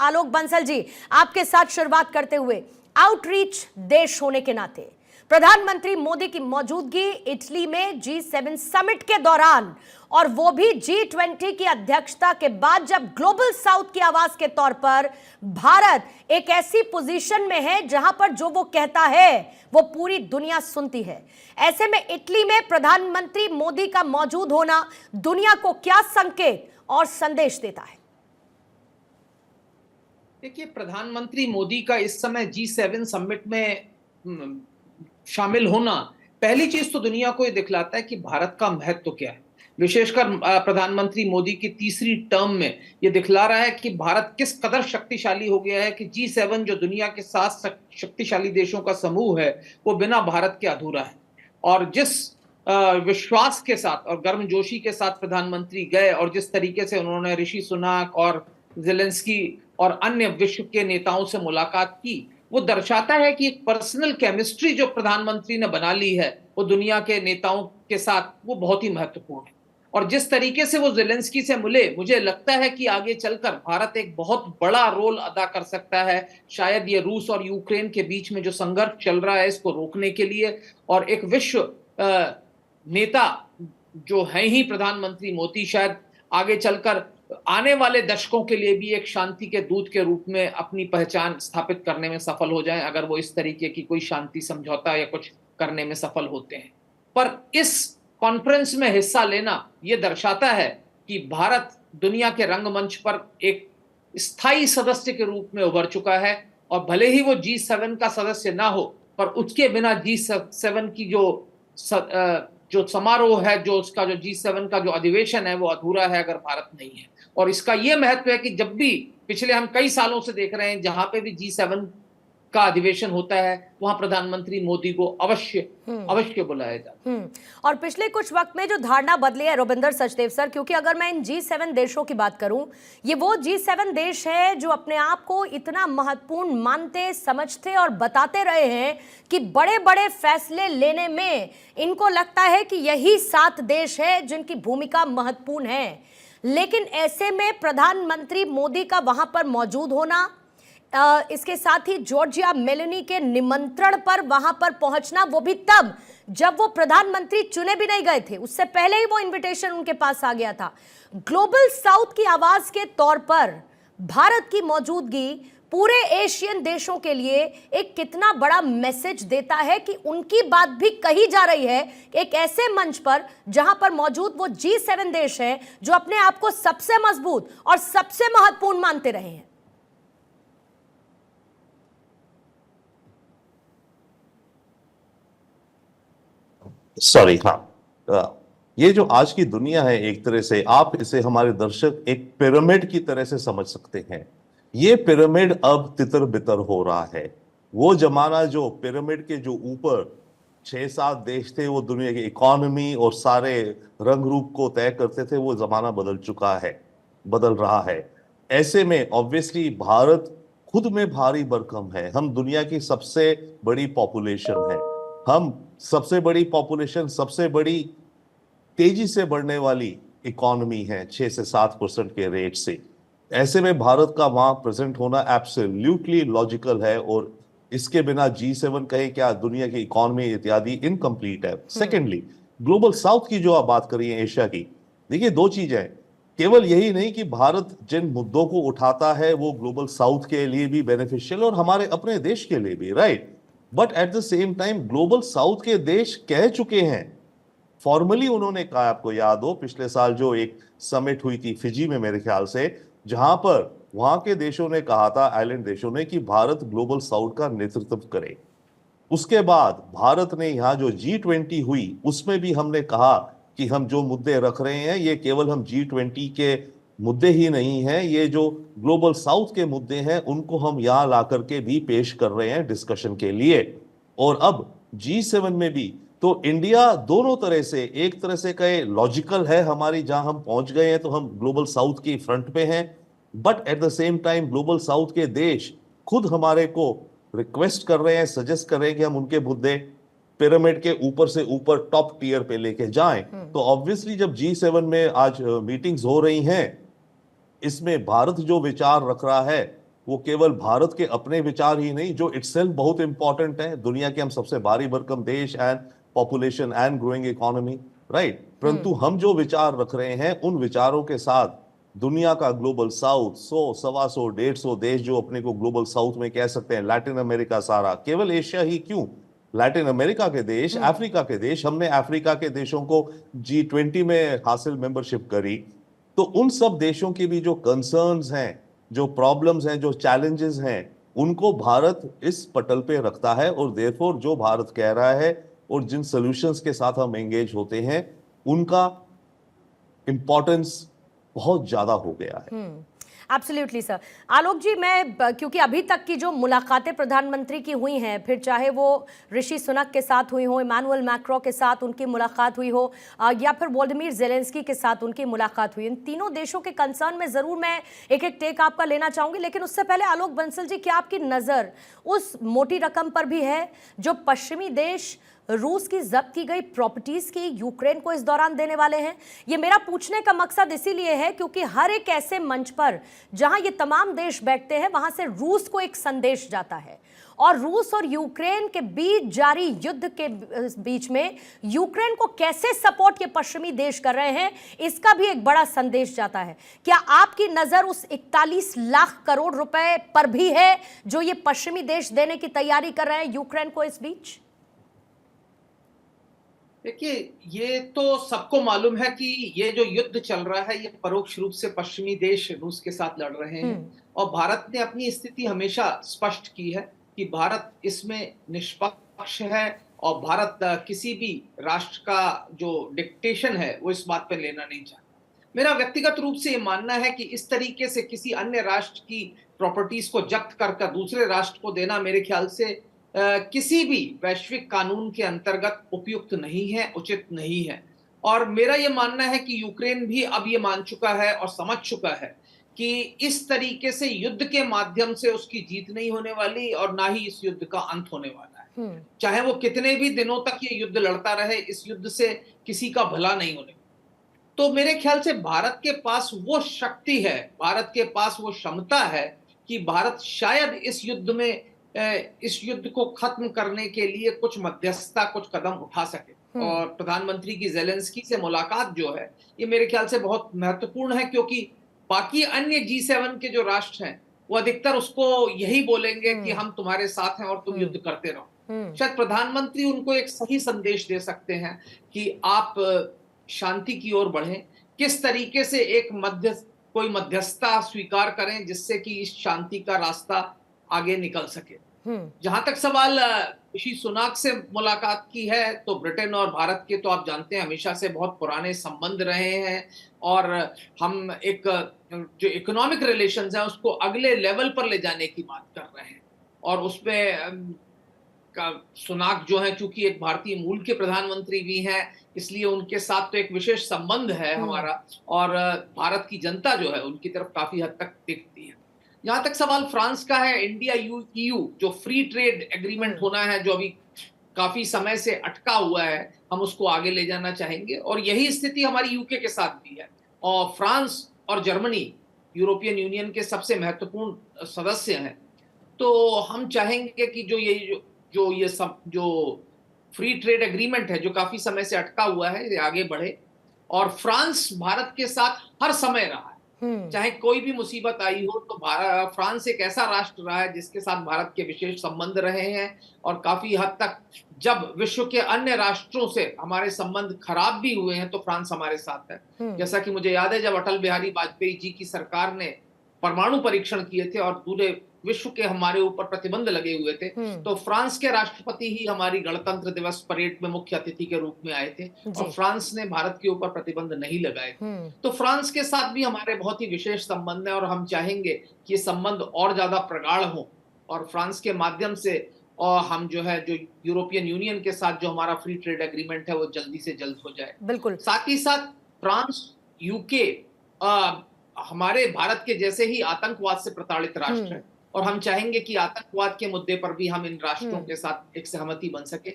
आलोक बंसल जी, आपके साथ शुरुआत करते हुए, आउटरीच देश होने के नाते प्रधानमंत्री मोदी की मौजूदगी इटली में G7 समिट के दौरान, और वो भी G20 की अध्यक्षता के बाद, जब ग्लोबल साउथ की आवाज के तौर पर भारत एक ऐसी पोजीशन में है जहां पर जो वो कहता है वो पूरी दुनिया सुनती है। ऐसे में इटली में प्रधानमंत्री मोदी का मौजूद होना दुनिया को क्या संकेत और संदेश देता है? देखिए, प्रधानमंत्री मोदी का इस समय G7 समिट में शामिल होना पहली चीज तो दुनिया को ये दिखलाता है कि भारत का महत्व क्या है। विशेषकर प्रधानमंत्री मोदी की तीसरी टर्म में ये दिखला रहा है कि भारत किस कदर शक्तिशाली हो गया है कि G7 जो दुनिया के 7 शक्तिशाली देशों का समूह है वो बिना भारत के अधूरा है। और जिस विश्वास के साथ और गर्मजोशी के साथ प्रधानमंत्री गए और जिस तरीके से उन्होंने ऋषि सुनाक और ज़ेलेंस्की और अन्य विश्व के नेताओं से मुलाकात की, वो दर्शाता है कि एक पर्सनल केमिस्ट्री जो प्रधानमंत्री ने बना ली है वो दुनिया के नेताओं के साथ, वो बहुत ही महत्वपूर्ण है। और जिस तरीके से वो ज़ेलेंस्की से मिले, मुझे लगता है कि आगे चलकर भारत एक बहुत बड़ा रोल अदा कर सकता है, शायद ये रूस और यूक्रेन के बीच में जो संघर्ष चल रहा है इसको रोकने के लिए। और एक विश्व नेता जो है ही प्रधानमंत्री मोदी, शायद आगे चलकर आने वाले दशकों के लिए भी एक शांति के दूत के रूप में अपनी पहचान स्थापित करने में सफल हो जाएं, अगर वो इस तरीके की कोई शांति समझौता या कुछ करने में सफल होते हैं। पर इस कॉन्फ्रेंस में हिस्सा लेना ये दर्शाता है कि भारत दुनिया के रंगमंच पर एक स्थायी सदस्य के रूप में उभर चुका है। और भले ही वो G7 का सदस्य ना हो, पर उसके बिना G7 की जो समारोह है, जो उसका जो G7 का जो अधिवेशन है वो अधूरा है अगर भारत नहीं है। और इसका ये महत्व है कि जब भी पिछले हम कई सालों से देख रहे हैं जहां पे भी G7 का अधिवेशन होता है वहां प्रधानमंत्री मोदी को अवश्य बुलाया जाता है। और पिछले कुछ वक्त में जो धारणा बदली है रविंदर सचदेव सर, क्योंकि अगर मैं इन G7 देशों की बात करूं, ये वो G7 देश है जो अपने आप को इतना महत्वपूर्ण मानते, समझते और बताते रहे हैं कि बड़े बड़े फैसले लेने में इनको लगता है कि यही 7 देश है जिनकी भूमिका महत्वपूर्ण है। लेकिन ऐसे में प्रधानमंत्री मोदी का वहां पर मौजूद होना, इसके साथ ही जॉर्जिया मेलोनी के निमंत्रण पर वहां पर पहुंचना, वो भी तब जब वो प्रधानमंत्री चुने भी नहीं गए थे, उससे पहले ही वो इनविटेशन उनके पास आ गया था। ग्लोबल साउथ की आवाज के तौर पर भारत की मौजूदगी पूरे एशियन देशों के लिए एक कितना बड़ा मैसेज देता है कि उनकी बात भी कही जा रही है एक ऐसे मंच पर जहां पर मौजूद वो G7 देश हैं जो अपने आप को सबसे मजबूत और सबसे महत्वपूर्ण मानते रहे हैं। सॉरी, हाँ, ये जो आज की दुनिया है, एक तरह से आप इसे हमारे दर्शक एक पिरामिड की तरह से समझ सकते हैं। ये पिरामिड अब तितर बितर हो रहा है। वो जमाना जो पिरामिड के जो ऊपर 6-7 देश थे, वो दुनिया की इकोनॉमी और सारे रंग रूप को तय करते थे, वो जमाना बदल चुका है, बदल रहा है। ऐसे में ऑब्वियसली भारत खुद में भारी भरकम है। हम दुनिया की सबसे बड़ी पॉपुलेशन है, हम सबसे बड़ी पॉपुलेशन, सबसे बड़ी तेजी से बढ़ने वाली इकोनॉमी है 6 से 7% के रेट से। ऐसे में भारत का वहां प्रेजेंट होना एब्सोल्युटली लॉजिकल है, और इसके बिना G7 कहे क्या, दुनिया की इकोनॉमी इत्यादि इनकम्प्लीट है। सेकेंडली, ग्लोबल साउथ की जो आप बात करिए एशिया की, देखिए 2 चीजें, केवल यही नहीं कि भारत जिन मुद्दों को उठाता है वो ग्लोबल साउथ के लिए भी बेनिफिशियल और हमारे अपने देश के लिए भी, right, but at the same time global south के देश कह चुके हैं, फॉर्मली उन्होंने कहा, आपको याद हो पिछले साल जो एक समिट हुई थी फिजी में मेरे ख्याल से, जहां पर वहां के देशों ने कहा था, आइलैंड देशों ने, कि भारत ग्लोबल साउथ का नेतृत्व करे। उसके बाद भारत ने यहाँ जो G20 हुई उसमें भी हमने कहा कि हम जो मुद्दे रख रहे हैं ये केवल हम G20 के मुद्दे ही नहीं हैं, ये जो ग्लोबल साउथ के मुद्दे हैं उनको हम यहाँ ला करके भी पेश कर रहे हैं डिस्कशन के लिए। और अब G7 में भी तो इंडिया दोनों तरह से, एक तरह से कहे लॉजिकल है हमारी, जहां हम पहुंच गए हैं तो हम ग्लोबल साउथ की फ्रंट पे हैं, but at the same time global south के देश खुद हमारे को रिक्वेस्ट कर रहे हैं, सजेस्ट कर रहे हैं कि हम उनके मुद्दे पिरामिड के ऊपर से ऊपर टॉप टियर पे लेके जाएं। तो ऑब्वियसली जब G7 में आज मीटिंग्स हो रही हैं, इसमें भारत जो विचार रख रहा है वो केवल भारत के अपने विचार ही नहीं, जो इटसेल्फ बहुत इंपॉर्टेंट है, दुनिया के हम सबसे भारी भरकम देश and population and growing economy, right, परंतु हम जो विचार रख रहे हैं उन विचारों के साथ दुनिया का ग्लोबल साउथ 100, 125, 150 देश जो अपने को ग्लोबल साउथ में कह सकते हैं, लैटिन अमेरिका सारा, केवल एशिया ही क्यों, लैटिन अमेरिका के देश, अफ्रीका के देश, हमने अफ्रीका के देशों को G20 में हासिल मेंबरशिप करी, तो उन सब देशों की भी जो कंसर्न्स हैं, जो प्रॉब्लम्स हैं, जो चैलेंजेस हैं, उनको भारत इस पटल पे रखता है और देयरफॉर जो भारत कह रहा है और जिन सॉल्यूशंस के साथ हम एंगेज होते हैं उनका इंपॉर्टेंस बहुत ज्यादा हो गया है। Absolutely sir. आलोक जी, मैं क्योंकि अभी तक की जो मुलाकातें प्रधानमंत्री की हुई हैं, फिर चाहे वो ऋषि सुनक के साथ हुई हो, इमानुएल मैक्रो के साथ उनकी मुलाकात हुई हो, या फिर वोलोदिमीर ज़ेलेंस्की के साथ उनकी मुलाकात हुई, इन तीनों देशों के कंसर्न में ज़रूर मैं एक एक टेक आपका लेना चाहूँगी, लेकिन उससे पहले आलोक बंसल जी, क्या आपकी नज़र उस मोटी रकम पर भी है जो पश्चिमी देश रूस की जब्त की गई प्रॉपर्टीज की यूक्रेन को इस दौरान देने वाले हैं? ये मेरा पूछने का मकसद इसीलिए है क्योंकि हर एक ऐसे मंच पर जहां ये तमाम देश बैठते हैं वहां से रूस को एक संदेश जाता है, और रूस और यूक्रेन के बीच जारी युद्ध के बीच में यूक्रेन को कैसे सपोर्ट ये पश्चिमी देश कर रहे हैं, इसका भी एक बड़ा संदेश जाता है। क्या आपकी नजर उस 41 लाख करोड़ रुपए पर भी है जो ये पश्चिमी देश देने की तैयारी कर रहे हैं यूक्रेन को इस बीच? देखिए, ये तो सबको मालूम है कि ये जो युद्ध चल रहा है ये परोक्ष रूप से पश्चिमी देश रूस के साथ लड़ रहे हैं, और भारत ने अपनी स्थिति हमेशा स्पष्ट की है कि भारत इसमें निष्पक्ष है और भारत किसी भी राष्ट्र का जो डिक्टेशन है वो इस बात पर लेना नहीं चाहता। मेरा व्यक्तिगत रूप से ये मानना है कि इस तरीके से किसी अन्य राष्ट्र की प्रॉपर्टीज को जब्त कर दूसरे राष्ट्र को देना मेरे ख्याल से किसी भी वैश्विक कानून के अंतर्गत उपयुक्त नहीं है, उचित नहीं है। और मेरा यह मानना है कि यूक्रेन भी अब ये मान चुका है और समझ चुका है कि इस तरीके से युद्ध के माध्यम से उसकी जीत नहीं होने वाली और ना ही इस युद्ध का अंत होने वाला है। चाहे वो कितने भी दिनों तक ये युद्ध लड़ता रहे, इस युद्ध से किसी का भला नहीं होने। तो मेरे ख्याल से भारत के पास वो शक्ति है, भारत के पास वो क्षमता है कि भारत शायद इस युद्ध को खत्म करने के लिए कुछ मध्यस्थता, कुछ कदम उठा सके। और प्रधानमंत्री की ज़ेलेंस्की से मुलाकात जो है ये मेरे ख्याल से बहुत महत्वपूर्ण है, क्योंकि बाकी अन्य G7 के जो राष्ट्र हैं वो अधिकतर उसको यही बोलेंगे कि हम तुम्हारे साथ हैं और तुम युद्ध करते रहो। शायद प्रधानमंत्री उनको एक सही संदेश दे सकते हैं कि आप शांति की ओर बढ़ें, किस तरीके से कोई मध्यस्थता स्वीकार करें जिससे कि इस शांति का रास्ता आगे निकल सके। जहां तक सवाल ऋषि सुनक से मुलाकात की है, तो ब्रिटेन और भारत के तो आप जानते हैं हमेशा से बहुत पुराने संबंध रहे हैं, और हम एक जो इकोनॉमिक रिलेशंस है उसको अगले लेवल पर ले जाने की बात कर रहे हैं। और उसमें सुनक जो है चूंकि एक भारतीय मूल के प्रधानमंत्री भी हैं, इसलिए उनके साथ तो एक विशेष संबंध है हमारा, और भारत की जनता जो है उनकी तरफ काफी हद तक देखती है। जहां तक सवाल फ्रांस का है, इंडिया EU जो फ्री ट्रेड एग्रीमेंट होना है, जो अभी काफी समय से अटका हुआ है, हम उसको आगे ले जाना चाहेंगे, और यही स्थिति हमारी UK के साथ भी है। और फ्रांस और जर्मनी यूरोपियन यूनियन के सबसे महत्वपूर्ण सदस्य हैं, तो हम चाहेंगे कि जो फ्री ट्रेड एग्रीमेंट है जो काफी समय से अटका हुआ है, ये आगे बढ़े। और फ्रांस भारत के साथ हर समय रहा है, चाहे कोई भी मुसीबत आई हो, तो फ्रांस एक ऐसा राष्ट्र रहा है जिसके साथ भारत के विशेष संबंध रहे हैं, और काफी हद तक जब विश्व के अन्य राष्ट्रों से हमारे संबंध खराब भी हुए हैं तो फ्रांस हमारे साथ है। जैसा कि मुझे याद है, जब अटल बिहारी वाजपेयी जी की सरकार ने परमाणु परीक्षण किए थे और पूरे विश्व के हमारे ऊपर प्रतिबंध लगे हुए थे, तो फ्रांस के राष्ट्रपति ही हमारी गणतंत्र दिवस परेड में मुख्य अतिथि के रूप में आए थे, और फ्रांस ने भारत के ऊपर प्रतिबंध नहीं लगाए थे। तो फ्रांस के साथ भी हमारे बहुत ही विशेष संबंध है, और हम चाहेंगे कि ये संबंध और ज्यादा प्रगाढ़ हो, और फ्रांस के माध्यम से और हम जो यूरोपियन यूनियन के साथ जो हमारा फ्री ट्रेड एग्रीमेंट है वो जल्दी से जल्द हो जाए। बिल्कुल। साथ ही साथ फ्रांस, UK हमारे भारत के जैसे ही आतंकवाद से प्रताड़ित राष्ट्र है, और हम चाहेंगे कि आतंकवाद के मुद्दे पर भी हम इन राष्ट्रों के साथ एक सहमति बन सके।